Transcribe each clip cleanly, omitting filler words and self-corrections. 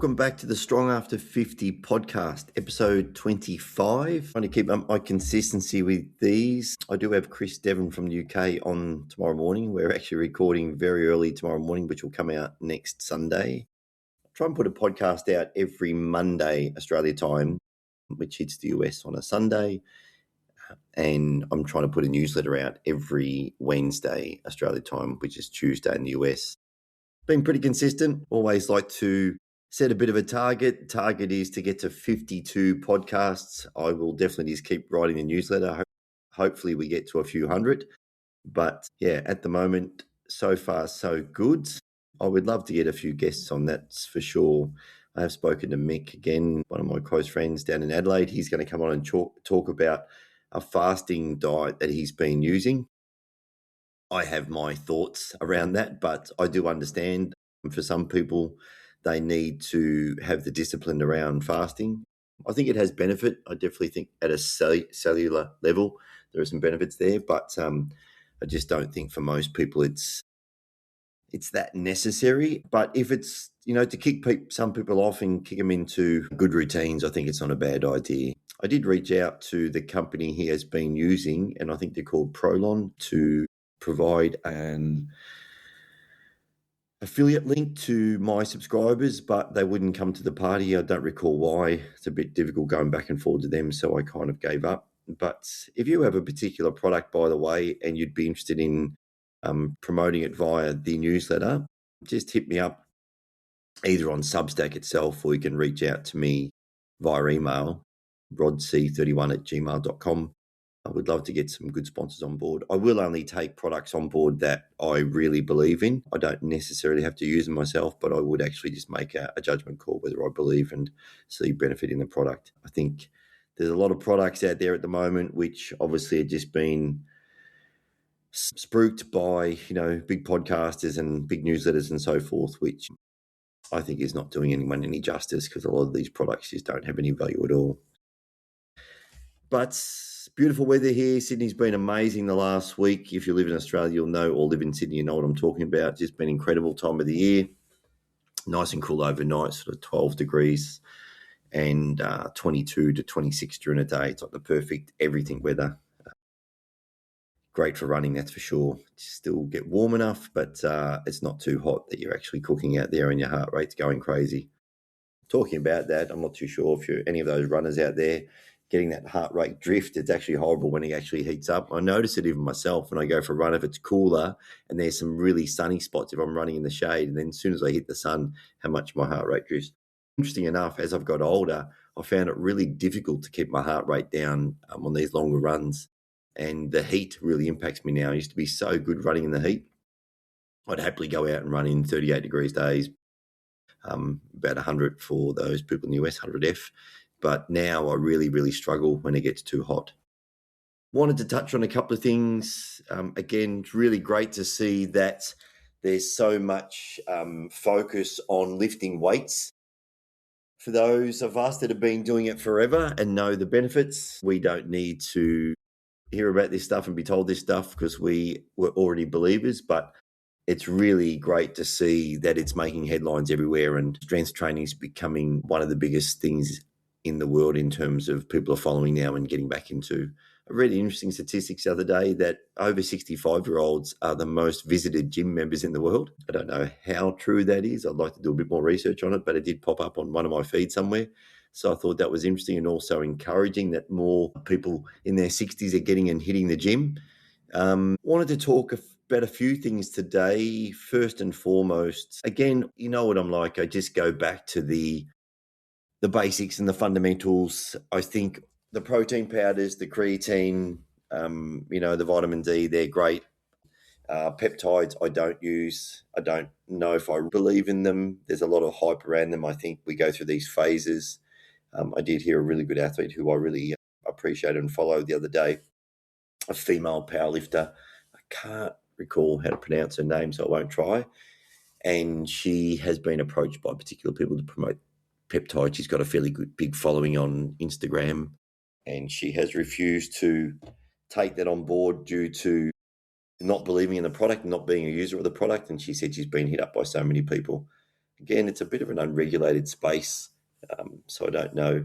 Welcome back to the Strong After 50 podcast, episode 25. Trying to keep up my consistency with these. I do have Chris Devon from the UK on tomorrow morning. We're actually recording very early tomorrow morning, which will come out next Sunday. I try and put a podcast out every Monday, Australia time, which hits the US on a Sunday. And I'm trying to put a newsletter out every Wednesday, Australia time, which is Tuesday in the US. Been pretty consistent. Always like to set a bit of a target. Target is to get to 52 podcasts. I will definitely just keep writing the newsletter. Hopefully we get to a few hundred. But yeah, at the moment, so far, so good. I would love to get a few guests on, that's for sure. I have spoken to Mick again, one of my close friends down in Adelaide. He's going to come on and talk about a fasting diet that he's been using. I have my thoughts around that, but I do understand for some people, they need to have the discipline around fasting. I think it has benefit. I definitely think at a cellular level, there are some benefits there, but I just don't think for most people it's that necessary. But if it's, to kick some people off and kick them into good routines, I think it's not a bad idea. I did reach out to the company he has been using, and I think they're called Prolon, to provide an affiliate link to my subscribers, but they wouldn't come to the party. I don't recall why. It's a bit difficult going back and forth to them, so I kind of gave up. But if you have a particular product, by the way, and you'd be interested in promoting it via the newsletter, just hit me up either on Substack itself, or you can reach out to me via email, rodc31@gmail.com. I would love to get some good sponsors on board. I will only take products on board that I really believe in. I don't necessarily have to use them myself, but I would actually just make a judgment call whether I believe and see benefit in the product. I think there's a lot of products out there at the moment which obviously are just been spruiked by, big podcasters and big newsletters and so forth, which I think is not doing anyone any justice, because a lot of these products just don't have any value at all. But beautiful weather here. Sydney's been amazing the last week. If you live in Australia, you'll know, or live in Sydney, you know what I'm talking about. Just been an incredible time of the year. Nice and cool overnight, sort of 12 degrees and 22 to 26 during the day. It's like the perfect everything weather. Great for running, that's for sure. Still get warm enough, but it's not too hot that you're actually cooking out there and your heart rate's going crazy. Talking about that, I'm not too sure if you're any of those runners out there getting that heart rate drift. It's actually horrible when it actually heats up. I notice it even myself when I go for a run. If it's cooler and there's some really sunny spots, if I'm running in the shade, and then as soon as I hit the sun, how much my heart rate drifts. Interesting enough, as I've got older, I found it really difficult to keep my heart rate down on these longer runs. And the heat really impacts me now. I used to be so good running in the heat. I'd happily go out and run in 38 degrees days, about 100 for those people in the US, 100F. But now I really, really struggle when it gets too hot. Wanted to touch on a couple of things. Again, it's really great to see that there's so much focus on lifting weights. For those of us that have been doing it forever and know the benefits, we don't need to hear about this stuff and be told this stuff because we were already believers, but it's really great to see that it's making headlines everywhere, and strength training is becoming one of the biggest things in the world in terms of people are following now and getting back into. I read interesting statistics the other day that over 65-year-olds are the most visited gym members in the world. I don't know how true that is. I'd like to do a bit more research on it, but it did pop up on one of my feeds somewhere. So I thought that was interesting and also encouraging that more people in their 60s are getting and hitting the gym. Wanted to talk about a few things today. First and foremost, again, you know what I'm like. I just go back to the basics and the fundamentals. I think the protein powders, the creatine, the vitamin D, they're great. Peptides I don't use. I don't know if I believe in them. There's a lot of hype around them. I think we go through these phases. I did hear a really good athlete who I really appreciated and followed the other day, a female powerlifter. I can't recall how to pronounce her name, so I won't try. And she has been approached by particular people to promote peptides. She's got a fairly good big following on Instagram, and she has refused to take that on board due to not believing in the product, not being a user of the product. And she said she's been hit up by so many people. again, it's a bit of an unregulated space, so I don't know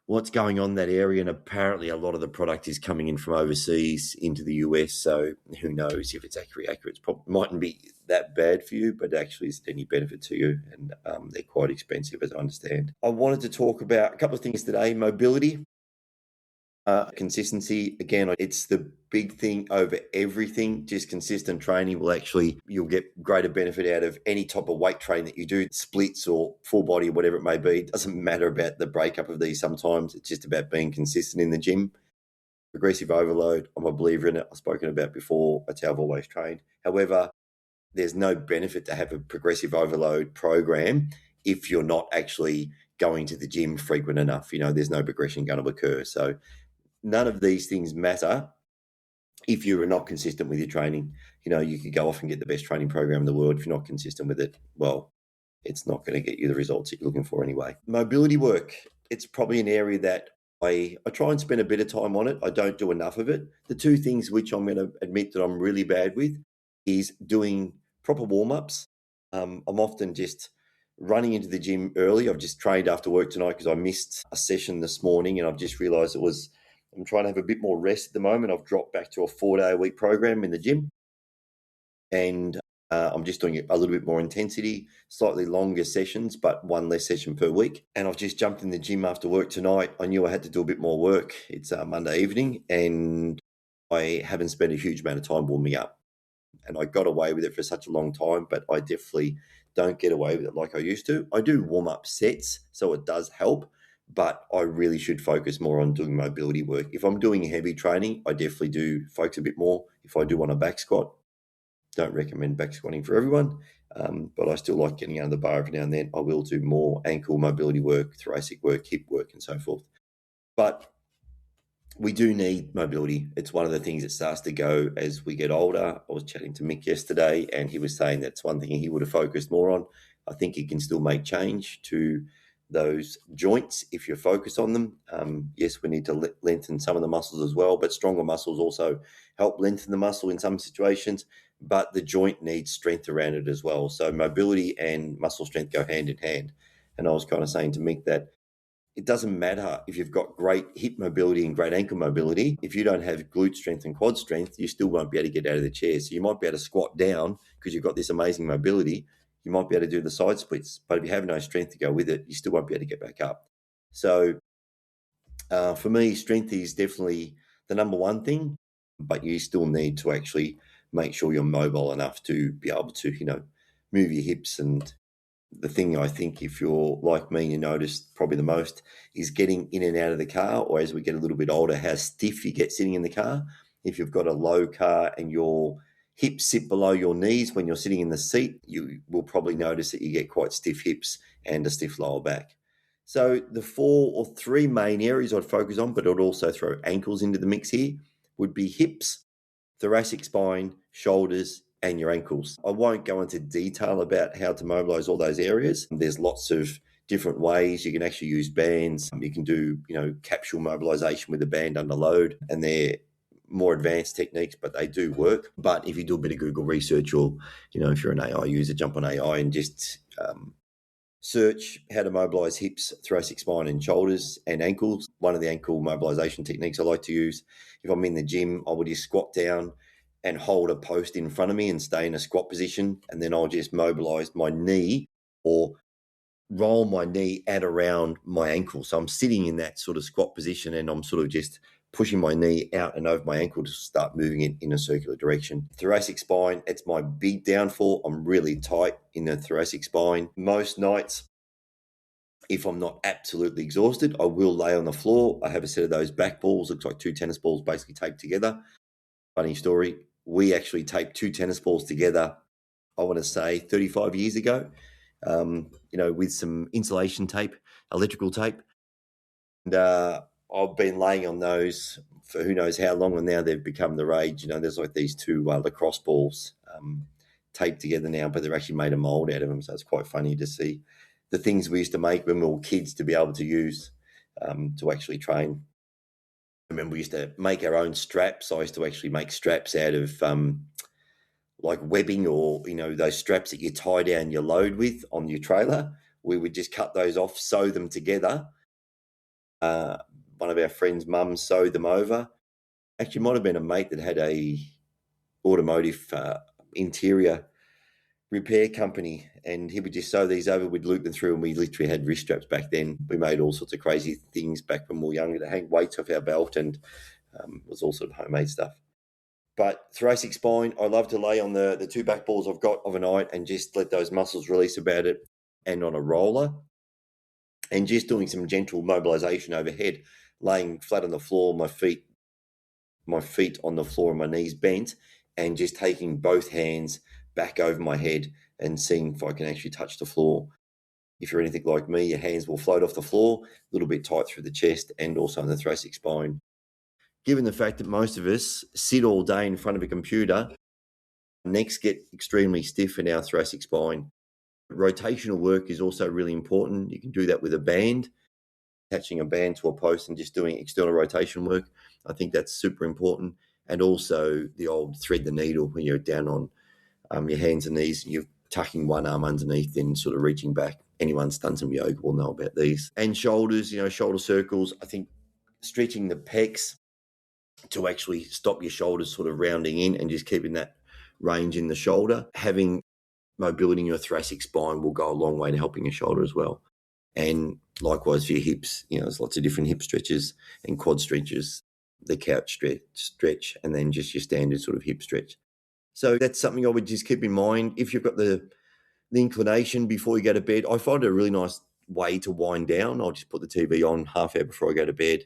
what's going on in that area. And apparently a lot of the product is coming in from overseas into the US. So who knows if it's accurate. It mightn't be that bad for you, but actually is it any benefit to you? And they're quite expensive, as I understand. I wanted to talk about a couple of things today. Mobility. Consistency, again, it's the big thing over everything. Just consistent training you'll get greater benefit out of any type of weight training that you do, splits or full body or whatever it may be. It doesn't matter about the breakup of these sometimes. It's just about being consistent in the gym. Progressive overload, I'm a believer in it. I've spoken about before. That's how I've always trained. However, there's no benefit to have a progressive overload program if you're not actually going to the gym frequent enough. There's no progression going to occur. So none of these things matter if you are not consistent with your training. You could go off and get the best training program in the world. If you're not consistent with it, well, it's not going to get you the results that you're looking for anyway. Mobility work, it's probably an area that I try and spend a bit of time on it. I don't do enough of it. The two things which I'm going to admit that I'm really bad with is doing proper warm-ups. I'm often just running into the gym early. I've just trained after work tonight because I missed a session this morning, and I've just realised I'm trying to have a bit more rest at the moment. I've dropped back to a 4-day-a-week program in the gym, and I'm just doing a little bit more intensity, slightly longer sessions, but one less session per week. And I've just jumped in the gym after work tonight. I knew I had to do a bit more work. It's Monday evening, and I haven't spent a huge amount of time warming up. And I got away with it for such a long time, but I definitely don't get away with it like I used to. I do warm-up sets, so it does help, but I really should focus more on doing mobility work. If I'm doing heavy training, I definitely do focus a bit more. If I do want a back squat, don't recommend back squatting for everyone, but I still like getting under the bar every now and then. I will do more ankle mobility work, thoracic work, hip work, and so forth. But we do need mobility. It's one of the things that starts to go as we get older. I was chatting to Mick yesterday, and he was saying that's one thing he would have focused more on. I think he can still make change to those joints if you focus on them. Yes, we need to lengthen some of the muscles as well, but stronger muscles also help lengthen the muscle in some situations, but the joint needs strength around it as well. So mobility and muscle strength go hand in hand. And I was kind of saying to Mick that it doesn't matter if you've got great hip mobility and great ankle mobility. If you don't have glute strength and quad strength, you still won't be able to get out of the chair. So you might be able to squat down because you've got this amazing mobility. You might be able to do the side splits, but if you have no strength to go with it, you still won't be able to get back up. So for me, strength is definitely the number one thing, but you still need to actually make sure you're mobile enough to be able to, move your hips. And the thing I think, if you're like me, you notice probably the most is getting in and out of the car, or as we get a little bit older, how stiff you get sitting in the car. If you've got a low car and your hips sit below your knees when you're sitting in the seat, you will probably notice that you get quite stiff hips and a stiff lower back. So the 4 or 3 main areas I'd focus on, but I'd also throw ankles into the mix here, would be hips, thoracic spine, shoulders, and your ankles. I won't go into detail about how to mobilize all those areas. There's lots of different ways. You can actually use bands. You can do, capsule mobilization with a band under load, and they're more advanced techniques, but they do work. But if you do a bit of Google research, or, if you're an AI user, jump on AI and just search how to mobilize hips, thoracic spine, and shoulders and ankles. One of the ankle mobilization techniques I like to use, if I'm in the gym, I would just squat down and hold a post in front of me and stay in a squat position. And then I'll just mobilize my knee or roll my knee at around my ankle. So I'm sitting in that sort of squat position, and I'm sort of just pushing my knee out and over my ankle to start moving it in a circular direction. Thoracic spine, it's my big downfall. I'm really tight in the thoracic spine. Most nights, if I'm not absolutely exhausted, I will lay on the floor. I have a set of those back balls, looks like 2 tennis balls basically taped together. Funny story, we actually taped 2 tennis balls together, I want to say 35 years ago, with some insulation tape, electrical tape. And I've been laying on those for who knows how long, and now they've become the rage. There's like these 2 lacrosse balls taped together now, but they're actually made a mold out of them. So it's quite funny to see the things we used to make when we were kids to be able to use to actually train. I remember we used to make our own straps. I used to actually make straps out of like webbing or, those straps that you tie down your load with on your trailer. We would just cut those off, sew them together. One of our friends' mums sewed them over. Actually, might have been a mate that had a automotive interior repair company, and he would just sew these over. We'd loop them through, and we literally had wrist straps back then. We made all sorts of crazy things back when we were younger to hang weights off our belt, and was all sort of homemade stuff. But thoracic spine, I love to lay on the two back balls I've got overnight and just let those muscles release about it, and on a roller, and just doing some gentle mobilization overhead, laying flat on the floor, my feet on the floor and my knees bent, and just taking both hands back over my head and seeing if I can actually touch the floor. If you're anything like me, your hands will float off the floor, a little bit tight through the chest and also on the thoracic spine. Given the fact that most of us sit all day in front of a computer, necks get extremely stiff in our thoracic spine. Rotational work is also really important. You can do that with a band, attaching a band to a post and just doing external rotation work. I think that's super important. And also the old thread the needle when you're down on your hands and knees, you're tucking one arm underneath and sort of reaching back. Anyone who's done some yoga will know about these. And shoulders, shoulder circles. I think stretching the pecs to actually stop your shoulders sort of rounding in and just keeping that range in the shoulder. Having mobility in your thoracic spine will go a long way to helping your shoulder as well. And likewise for your hips, there's lots of different hip stretches and quad stretches, the couch stretch, and then just your standard sort of hip stretch. So that's something I would just keep in mind. If you've got the inclination before you go to bed, I find it a really nice way to wind down. I'll just put the TV on half hour before I go to bed,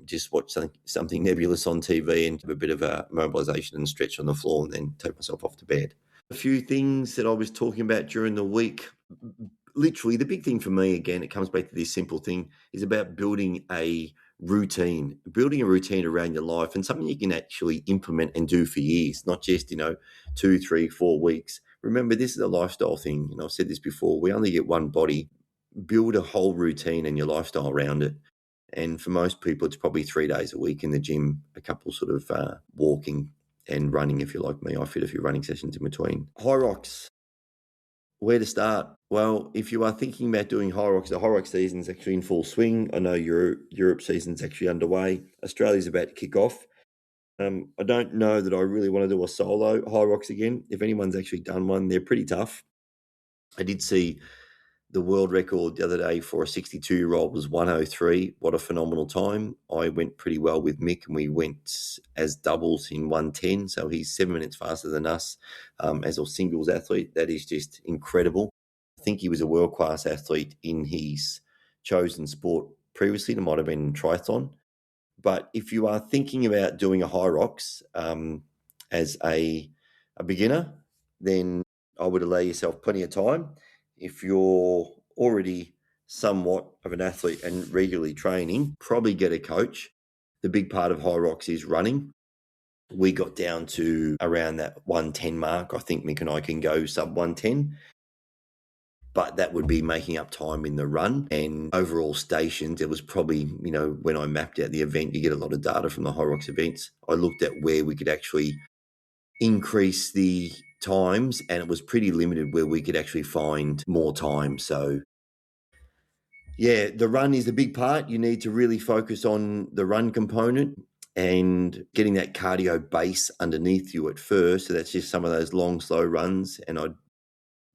just watch something nebulous on TV and have a bit of a mobilization and stretch on the floor, and then take myself off to bed. A few things that I was talking about during the week. Literally, the big thing for me, again, it comes back to this simple thing, is about building a routine around your life, and something you can actually implement and do for years, not just, 2, 3, 4 weeks. Remember, this is a lifestyle thing. And I've said this before, we only get one body. Build a whole routine and your lifestyle around it. And for most people, it's probably 3 days a week in the gym, a couple sort of walking and running. If you're like me, I fit a few running sessions in between. HYROX. Where to start? Well, if you are thinking about doing HYROX, the HYROX season's actually in full swing. I know Europe season's actually underway. Australia's about to kick off. I don't know that I really want to do a solo HYROX again. If anyone's actually done one, they're pretty tough. I did see the world record the other day for a 62-year-old was 1:03. What a phenomenal time. I went pretty well with Mick, and we went as doubles in 1:10. So he's 7 minutes faster than us as a singles athlete. That is just incredible. I think he was a world-class athlete in his chosen sport previously. It might have been triathlon. But if you are thinking about doing a HYROX as a beginner, then I would allow yourself plenty of time. If you're already somewhat of an athlete and regularly training, probably get a coach. The big part of HYROX is running. We got down to around that 1:10 mark. I think Mick and I can go sub 1:10. But that would be making up time in the run. And overall stations, it was probably, when I mapped out the event, you get a lot of data from the HYROX events. I looked at where we could actually increase the times, and it was pretty limited where we could actually find more time. So yeah, the run is a big part. You need to really focus on the run component and getting that cardio base underneath you at first. So that's just some of those long, slow runs. And I'd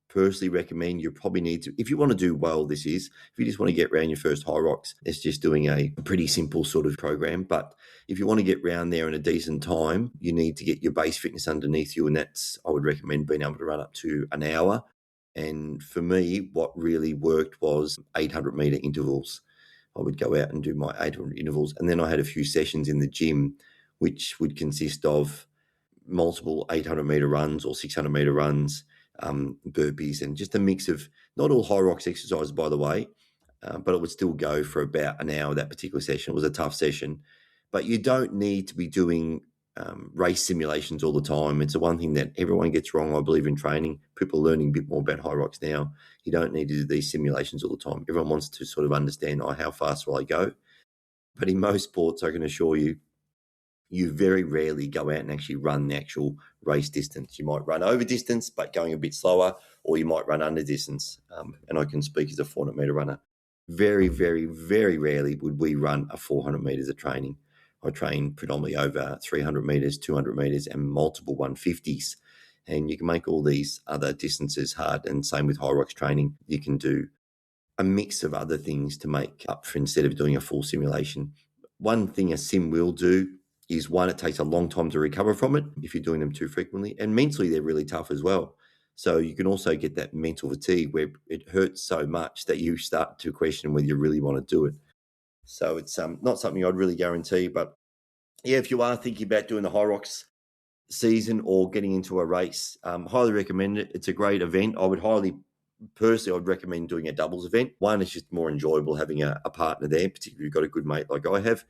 personally recommend you probably need to, if you want to do well, if you just want to get around your first HYROX, it's just doing a pretty simple sort of program. But if you want to get around there in a decent time, you need to get your base fitness underneath you. And I would recommend being able to run up to an hour. And for me, what really worked was 800-meter intervals. I would go out and do my 800 intervals. And then I had a few sessions in the gym, which would consist of multiple 800-meter runs or 600-meter runs, burpees, and just a mix of, not all HYROX exercises, by the way, but it would still go for about an hour. That particular session was a tough session. But you don't need to be doing race simulations all the time. It's the one thing that everyone gets wrong, I believe, in training. People are learning a bit more about HYROX now. You don't need to do these simulations all the time. Everyone wants to sort of understand, how fast will I go? But in most sports, I can assure you, you very rarely go out and actually run the actual race distance. You might run over distance, but going a bit slower, or you might run under distance. And I can speak as a 400-meter runner. Very, very, very rarely would we run a 400 meters of training. I train predominantly over 300 meters, 200 meters, and multiple 150s. And you can make all these other distances hard. And same with HYROX training. You can do a mix of other things to make up for instead of doing a full simulation. One thing a sim will do is, one, it takes a long time to recover from it if you're doing them too frequently. And mentally, they're really tough as well. So you can also get that mental fatigue where it hurts so much that you start to question whether you really want to do it. So it's not something I'd really guarantee. But yeah, if you are thinking about doing the HYROX season or getting into a race, highly recommend it. It's a great event. Personally, I'd recommend doing a doubles event. One, it's just more enjoyable having a partner there, particularly if you've got a good mate like I have.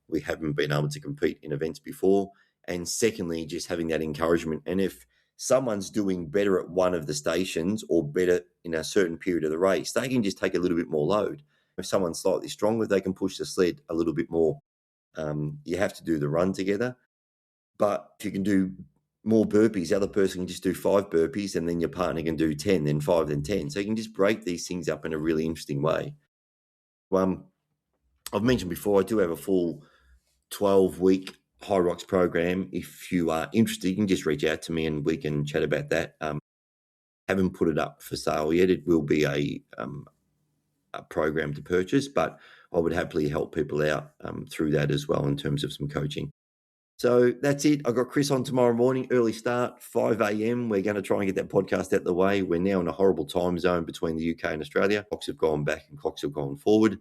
We haven't been able to compete in events before. And secondly, just having that encouragement. And if someone's doing better at one of the stations or better in a certain period of the race, they can just take a little bit more load. If someone's slightly stronger, they can push the sled a little bit more. You have to do the run together. But if you can do more burpees, the other person can just do 5 burpees, and then your partner can do 10, then 5, then 10. So you can just break these things up in a really interesting way. I've mentioned before, I do have a full 12-week HYROX program. If you are interested, you can just reach out to me and we can chat about that. Haven't put it up for sale yet. It will be a program to purchase, but I would happily help people out through that as well in terms of some coaching. So that's it. I've got Chris on tomorrow morning, early start, 5 a.m. We're going to try and get that podcast out of the way. We're now in a horrible time zone between the UK and Australia. Clocks have gone back and clocks have gone forward.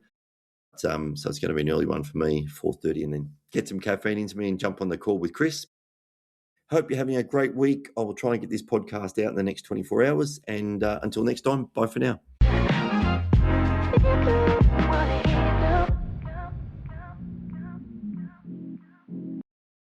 So it's going to be an early one for me, 4:30, and then get some caffeine into me and jump on the call with Chris. Hope you're having a great week. I will try and get this podcast out in the next 24 hours. And until next time, bye for now.